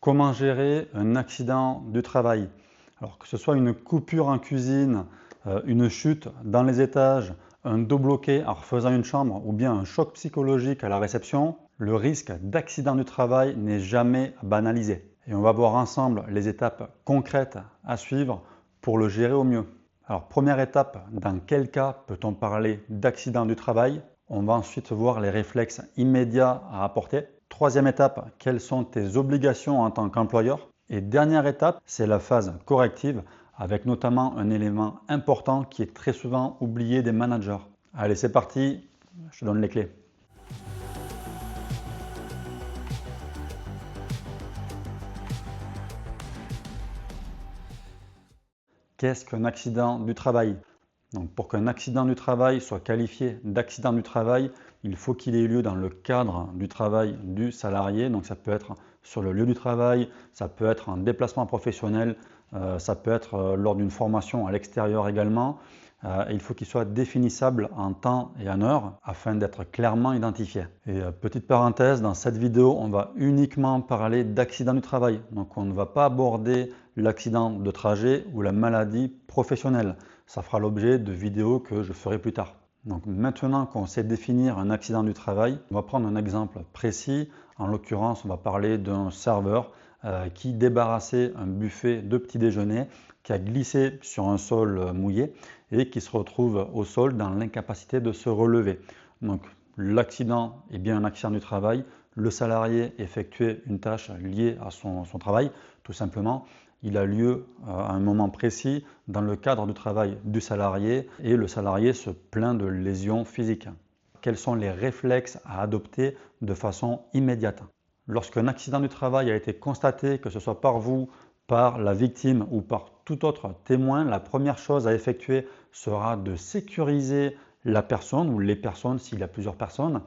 Comment gérer un accident du travail? Alors que ce soit une coupure en cuisine, une chute dans les étages, un dos bloqué en refaisant une chambre ou bien un choc psychologique à la réception, le risque d'accident du travail n'est jamais banalisé. Et on va voir ensemble les étapes concrètes à suivre pour le gérer au mieux. Alors première étape, dans quel cas peut-on parler d'accident du travail? On va ensuite voir les réflexes immédiats à apporter. Troisième étape, quelles sont tes obligations en tant qu'employeur? Et dernière étape, c'est la phase corrective, avec notamment un élément important qui est très souvent oublié des managers. Allez, c'est parti, je te donne les clés. Qu'est-ce qu'un accident du travail? Donc, pour qu'un accident du travail soit qualifié d'accident du travail, il faut qu'il ait eu lieu dans le cadre du travail du salarié. Donc, ça peut être sur le lieu du travail, ça peut être un déplacement professionnel, ça peut être lors d'une formation à l'extérieur également. Et il faut qu'il soit définissable en temps et en heure afin d'être clairement identifié. Et petite parenthèse, dans cette vidéo, on va uniquement parler d'accident du travail. Donc, on ne va pas aborder l'accident de trajet ou la maladie professionnelle. Ça fera l'objet de vidéos que je ferai plus tard. Donc maintenant qu'on sait définir un accident du travail, on va prendre un exemple précis. En l'occurrence, on va parler d'un serveur qui débarrassait un buffet de petit déjeuner, qui a glissé sur un sol mouillé et qui se retrouve au sol dans l'incapacité de se relever. Donc l'accident est bien un accident du travail. Le salarié effectuait une tâche liée à son travail, tout simplement. Il a lieu à un moment précis dans le cadre du travail du salarié et le salarié se plaint de lésions physiques. Quels sont les réflexes à adopter de façon immédiate? Lorsqu'un accident du travail a été constaté, que ce soit par vous, par la victime ou par tout autre témoin, la première chose à effectuer sera de sécuriser la personne ou les personnes s'il y a plusieurs personnes,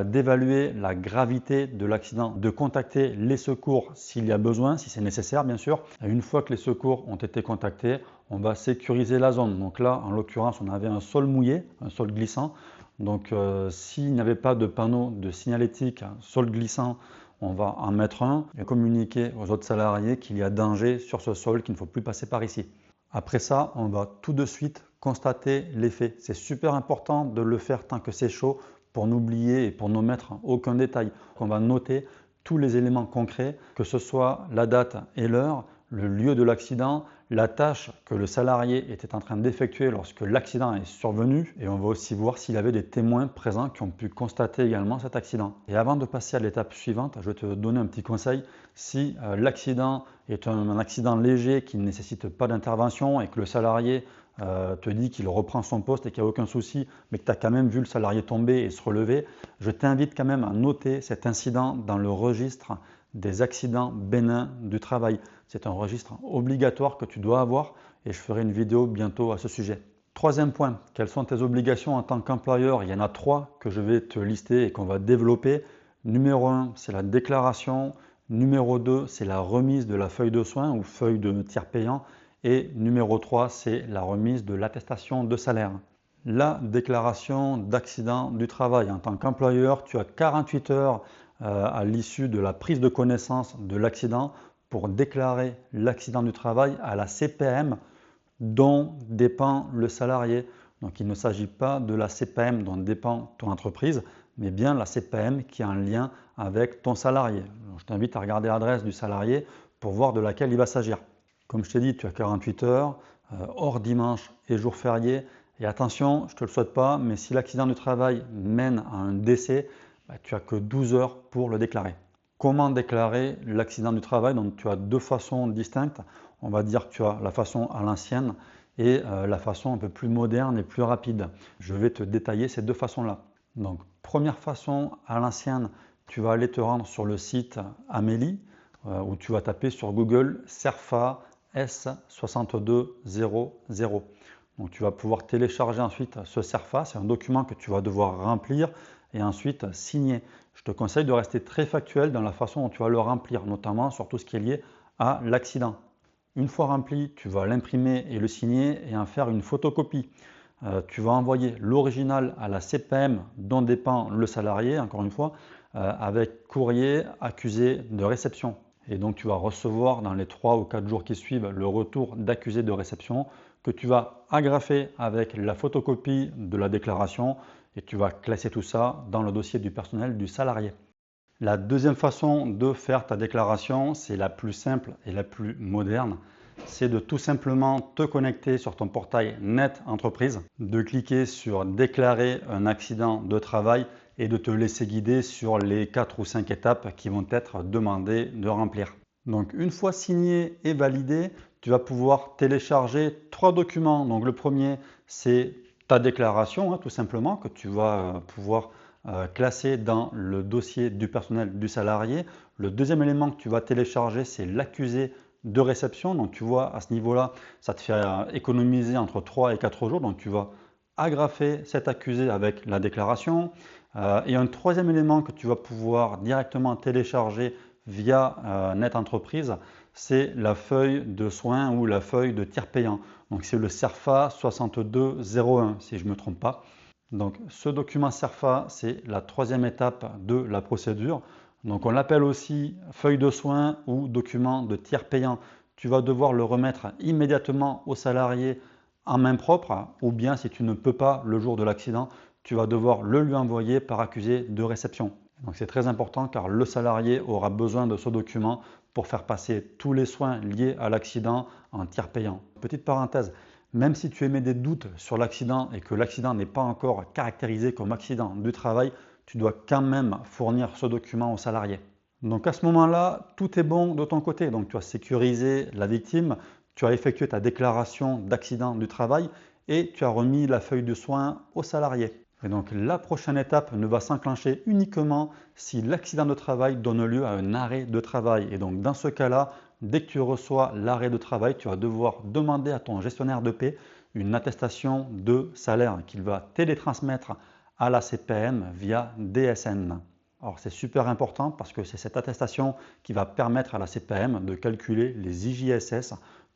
d'évaluer la gravité de l'accident, de contacter les secours s'il y a besoin, si c'est nécessaire bien sûr. Et une fois que les secours ont été contactés, on va sécuriser la zone. Donc là, en l'occurrence, on avait un sol mouillé, un sol glissant. Donc s'il n'y avait pas de panneau de signalétique sol glissant, on va en mettre un et communiquer aux autres salariés qu'il y a danger sur ce sol, qu'il ne faut plus passer par ici. Après ça, on va tout de suite constater l'effet. C'est super important de le faire tant que c'est chaud pour n'oublier et pour n'omettre aucun détail. On va noter tous les éléments concrets, que ce soit la date et l'heure, le lieu de l'accident, la tâche que le salarié était en train d'effectuer lorsque l'accident est survenu, et on va aussi voir s'il y avait des témoins présents qui ont pu constater également cet accident. Et avant de passer à l'étape suivante, je vais te donner un petit conseil. Si l'accident est un accident léger qui ne nécessite pas d'intervention et que le salarié te dit qu'il reprend son poste et qu'il n'y a aucun souci, mais que tu as quand même vu le salarié tomber et se relever, je t'invite quand même à noter cet incident dans le registre des accidents bénins du travail. C'est un registre obligatoire que tu dois avoir et je ferai une vidéo bientôt à ce sujet. Troisième point, quelles sont tes obligations en tant qu'employeur? Il y en a trois que je vais te lister et qu'on va développer. Numéro 1, c'est la déclaration. Numéro 2, c'est la remise de la feuille de soins ou feuille de tiers payant. Et numéro 3, c'est la remise de l'attestation de salaire. La déclaration d'accident du travail. En tant qu'employeur, tu as 48 heures à l'issue de la prise de connaissance de l'accident pour déclarer l'accident du travail à la CPM dont dépend le salarié. Donc il ne s'agit pas de la CPM dont dépend ton entreprise, mais bien la CPM qui est en lien avec ton salarié. Alors, je t'invite à regarder l'adresse du salarié pour voir de laquelle il va s'agir. Comme je t'ai dit, tu as 48 heures, hors dimanche et jour férié. Et attention, je ne te le souhaite pas, mais si l'accident du travail mène à un décès, tu n'as que 12 heures pour le déclarer. Comment déclarer l'accident du travail? Donc tu as deux façons distinctes. On va dire que tu as la façon à l'ancienne et la façon un peu plus moderne et plus rapide. Je vais te détailler ces deux façons-là. Donc première façon à l'ancienne, tu vas aller te rendre sur le site Amélie où tu vas taper sur Google CERFA S6200. Donc tu vas pouvoir télécharger ensuite ce CERFA, c'est un document que tu vas devoir remplir et ensuite signer. Je te conseille de rester très factuel dans la façon dont tu vas le remplir, notamment sur tout ce qui est lié à l'accident. Une fois rempli, tu vas l'imprimer et le signer et en faire une photocopie. Tu vas envoyer l'original à la CPM dont dépend le salarié, encore une fois, avec courrier accusé de réception. Et donc tu vas recevoir dans les 3 ou 4 jours qui suivent le retour d'accusé de réception que tu vas agrafer avec la photocopie de la déclaration et tu vas classer tout ça dans le dossier du personnel du salarié. La deuxième façon de faire ta déclaration, c'est la plus simple et la plus moderne. C'est de tout simplement te connecter sur ton portail Net Entreprise, de cliquer sur Déclarer un accident de travail et de te laisser guider sur les 4 ou 5 étapes qui vont être demandées de remplir. Donc une fois signé et validé, tu vas pouvoir télécharger 3 documents. Donc le premier, c'est ta déclaration, tout simplement, que tu vas pouvoir classer dans le dossier du personnel du salarié. Le deuxième élément que tu vas télécharger, c'est l'accusé de réception. Donc tu vois, à ce niveau-là, ça te fait économiser entre 3 et 4 jours. Donc tu vas agrafer cet accusé avec la déclaration. Et un troisième élément que tu vas pouvoir directement télécharger via Net Entreprise, c'est la feuille de soins ou la feuille de tiers payant. Donc c'est le CERFA 6201 si je ne me trompe pas. Donc ce document CERFA, c'est la troisième étape de la procédure. Donc on l'appelle aussi feuille de soins ou document de tiers payant. Tu vas devoir le remettre immédiatement au salarié en main propre, ou bien si tu ne peux pas le jour de l'accident, tu vas devoir le lui envoyer par accusé de réception. Donc c'est très important car le salarié aura besoin de ce document pour faire passer tous les soins liés à l'accident en tiers payant. Petite parenthèse, même si tu émets des doutes sur l'accident et que l'accident n'est pas encore caractérisé comme accident du travail, tu dois quand même fournir ce document au salarié. Donc à ce moment-là, tout est bon de ton côté. Donc tu as sécurisé la victime, tu as effectué ta déclaration d'accident du travail et tu as remis la feuille de soins au salarié. Et donc la prochaine étape ne va s'enclencher uniquement si l'accident de travail donne lieu à un arrêt de travail. Et donc dans ce cas-là, dès que tu reçois l'arrêt de travail, tu vas devoir demander à ton gestionnaire de paie une attestation de salaire qu'il va télétransmettre à la CPM via DSN. Alors c'est super important parce que c'est cette attestation qui va permettre à la CPM de calculer les IJSS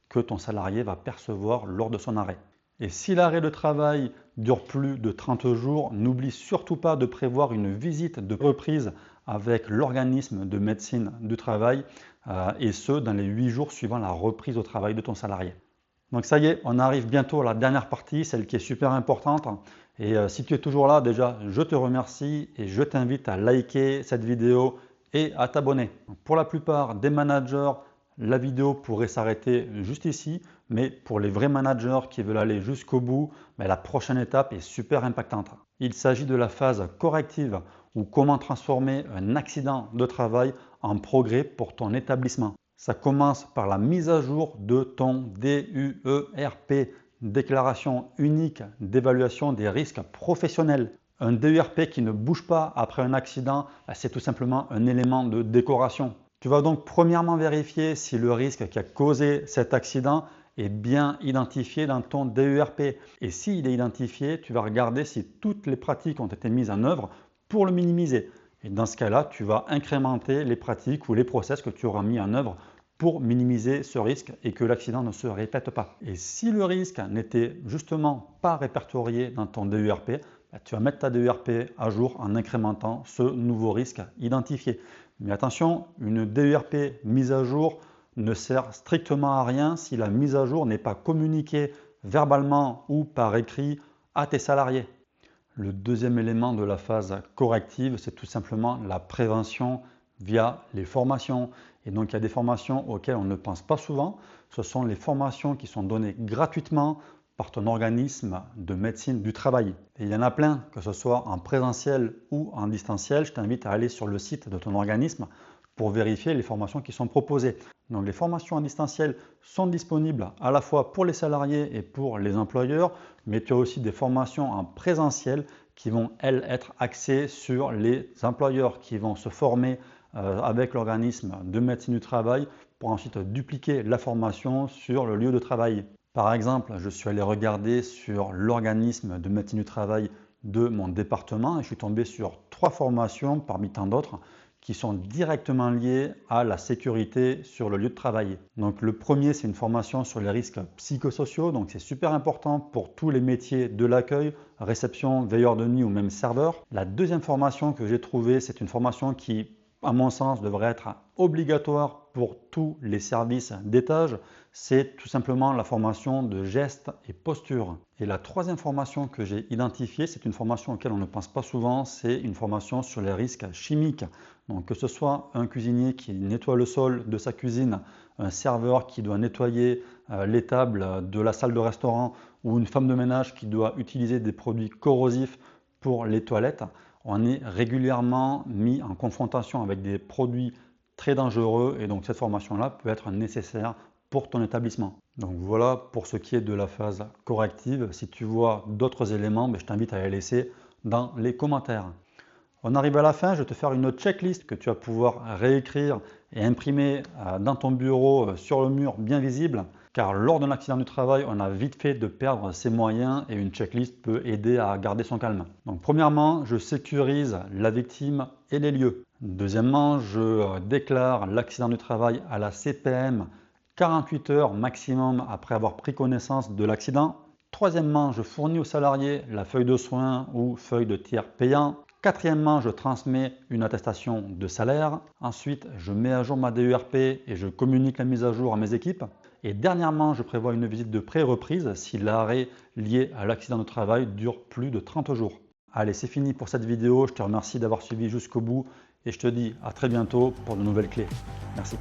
que ton salarié va percevoir lors de son arrêt. Et si l'arrêt de travail dure plus de 30 jours, n'oublie surtout pas de prévoir une visite de reprise avec l'organisme de médecine du travail et ce, dans les 8 jours suivant la reprise au travail de ton salarié. Donc ça y est, on arrive bientôt à la dernière partie, celle qui est super importante. Et si tu es toujours là, déjà, je te remercie et je t'invite à liker cette vidéo et à t'abonner. Pour la plupart des managers, la vidéo pourrait s'arrêter juste ici, mais pour les vrais managers qui veulent aller jusqu'au bout, la prochaine étape est super impactante. Il s'agit de la phase corrective ou comment transformer un accident de travail en progrès pour ton établissement. Ça commence par la mise à jour de ton DUERP, déclaration unique d'évaluation des risques professionnels. Un DUERP qui ne bouge pas après un accident, c'est tout simplement un élément de décoration. Tu vas donc premièrement vérifier si le risque qui a causé cet accident est bien identifié dans ton DUERP. Et s'il est identifié, tu vas regarder si toutes les pratiques ont été mises en œuvre pour le minimiser. Et dans ce cas-là, tu vas incrémenter les pratiques ou les process que tu auras mis en œuvre pour minimiser ce risque et que l'accident ne se répète pas. Et si le risque n'était justement pas répertorié dans ton DUERP, tu vas mettre ta DUERP à jour en incrémentant ce nouveau risque identifié. Mais attention, une DUERP mise à jour ne sert strictement à rien si la mise à jour n'est pas communiquée verbalement ou par écrit à tes salariés. Le deuxième élément de la phase corrective, c'est tout simplement la prévention via les formations. Et donc il y a des formations auxquelles on ne pense pas souvent. Ce sont les formations qui sont données gratuitement par ton organisme de médecine du travail. Et il y en a plein, que ce soit en présentiel ou en distanciel. Je t'invite à aller sur le site de ton organisme pour vérifier les formations qui sont proposées. Donc les formations en distanciel sont disponibles à la fois pour les salariés et pour les employeurs, mais tu as aussi des formations en présentiel qui vont, elles, être axées sur les employeurs qui vont se former avec l'organisme de médecine du travail pour ensuite dupliquer la formation sur le lieu de travail. Par exemple, je suis allé regarder sur l'organisme de médecine du travail de mon département et je suis tombé sur 3 formations parmi tant d'autres qui sont directement liées à la sécurité sur le lieu de travail. Donc le premier, c'est une formation sur les risques psychosociaux, donc c'est super important pour tous les métiers de l'accueil, réception, veilleur de nuit ou même serveur. La deuxième formation que j'ai trouvée, c'est une formation qui, à mon sens, devrait être obligatoire pour tous les services d'étage, c'est tout simplement la formation de gestes et posture. Et la troisième formation que j'ai identifiée, c'est une formation auquel on ne pense pas souvent, c'est une formation sur les risques chimiques. Donc que ce soit un cuisinier qui nettoie le sol de sa cuisine, un serveur qui doit nettoyer les tables de la salle de restaurant ou une femme de ménage qui doit utiliser des produits corrosifs pour les toilettes, on est régulièrement mis en confrontation avec des produits très dangereux et donc cette formation-là peut être nécessaire pour ton établissement. Donc voilà pour ce qui est de la phase corrective. Si tu vois d'autres éléments, je t'invite à les laisser dans les commentaires. On arrive à la fin, je vais te faire une checklist que tu vas pouvoir réécrire et imprimer dans ton bureau sur le mur bien visible. Car lors d'un accident du travail, on a vite fait de perdre ses moyens et une checklist peut aider à garder son calme. Donc premièrement, je sécurise la victime et les lieux. Deuxièmement, je déclare l'accident du travail à la CPM 48 heures maximum après avoir pris connaissance de l'accident. Troisièmement, je fournis aux salariés la feuille de soins ou feuille de tiers payant. Quatrièmement, je transmets une attestation de salaire. Ensuite, je mets à jour ma DERP et je communique la mise à jour à mes équipes. Et dernièrement, je prévois une visite de pré-reprise si l'arrêt lié à l'accident de travail dure plus de 30 jours. Allez, c'est fini pour cette vidéo. Je te remercie d'avoir suivi jusqu'au bout et je te dis à très bientôt pour de nouvelles clés. Merci.